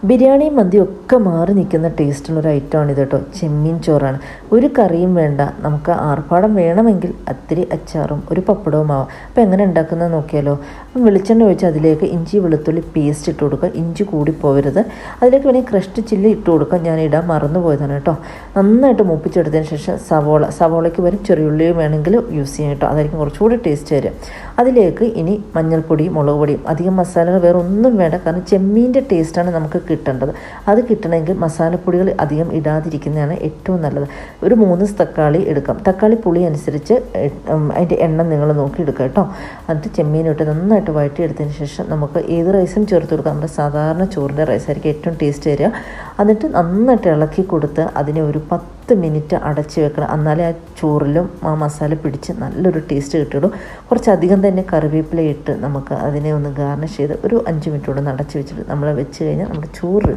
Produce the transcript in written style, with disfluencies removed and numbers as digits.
ബിരിയാണി മന്തി ഒക്കെ മാറി നിൽക്കുന്ന ടേസ്റ്റുള്ളൊരു ഐറ്റമാണ് ഇത് കേട്ടോ. ചെമ്മീൻ ചോറാണ്. ഒരു കറിയും വേണ്ട, നമുക്ക് ആർഭാടം വേണമെങ്കിൽ അത്തിരി അച്ചാറും ഒരു പപ്പടവും ആവാം. അപ്പോൾ എങ്ങനെ ഉണ്ടാക്കുന്നത് നോക്കിയാലോ. വെളിച്ചെണ്ണ ഒഴിച്ച് അതിലേക്ക് ഇഞ്ചി വെളുത്തുള്ളി പേസ്റ്റ് ഇട്ട് കൊടുക്കുക. ഇഞ്ചി കൂടി പോകരുത്. അതിലേക്ക് വേണമെങ്കിൽ ക്രഷ്ഡ് ചില്ലി ഇട്ട് കൊടുക്കുക. ഞാൻ ഇടാൻ മറന്നു പോയതാണ് കേട്ടോ. നന്നായിട്ട് മൂപ്പിച്ചെടുത്തതിന് ശേഷം സവോളയ്ക്ക് വരും ചെറിയുള്ളിയും വേണമെങ്കിൽ യൂസ് ചെയ്യാം കേട്ടോ. അതായിരിക്കും കുറച്ചുകൂടി ടേസ്റ്റ് തരിക. അതിലേക്ക് ഇനി മഞ്ഞൾപ്പൊടിയും മുളക് പൊടിയും, അധികം മസാലകൾ വേറെ ഒന്നും വേണ്ട. കാരണം ചെമ്മീൻ്റെ ടേസ്റ്റാണ് നമുക്ക് കിട്ടേണ്ടത്. അത് കിട്ടണമെങ്കിൽ മസാലപ്പൊടികൾ അധികം ഇടാതിരിക്കുന്നതാണ് ഏറ്റവും നല്ലത്. ഒരു 3 തക്കാളി എടുക്കാം. തക്കാളി പുളി അനുസരിച്ച് അതിൻ്റെ എണ്ണം നിങ്ങൾ നോക്കി എടുക്കുക കേട്ടോ. എന്നിട്ട് ചെമ്മീനിട്ട് നന്നായിട്ട് വഴറ്റിയെടുത്തതിന് ശേഷം നമുക്ക് ഏത് റൈസും ചേർത്ത് കൊടുക്കാം. നമ്മുടെ സാധാരണ ചോറിൻ്റെ റൈസായിരിക്കും ഏറ്റവും ടേസ്റ്റ് തരിക. എന്നിട്ട് നന്നായിട്ട് ഇളക്കി കൊടുത്ത് അതിനെ ഒരു 10 മിനിറ്റ് അടച്ച് വെക്കണം. എന്നാലേ ആ ചോറിലും ആ മസാല പിടിച്ച് നല്ലൊരു ടേസ്റ്റ് കിട്ടുള്ളൂ. കുറച്ചധികം തന്നെ കറിവേപ്പില ഇട്ട് നമുക്ക് അതിനെ ഒന്ന് ഗാർണിഷ് ചെയ്ത് ഒരു 5 മിനിറ്റ് കൂടെ അടച്ച് വെച്ചിട്ട് നമ്മൾ വെച്ച് കഴിഞ്ഞാൽ നമ്മുടെ ചോറ്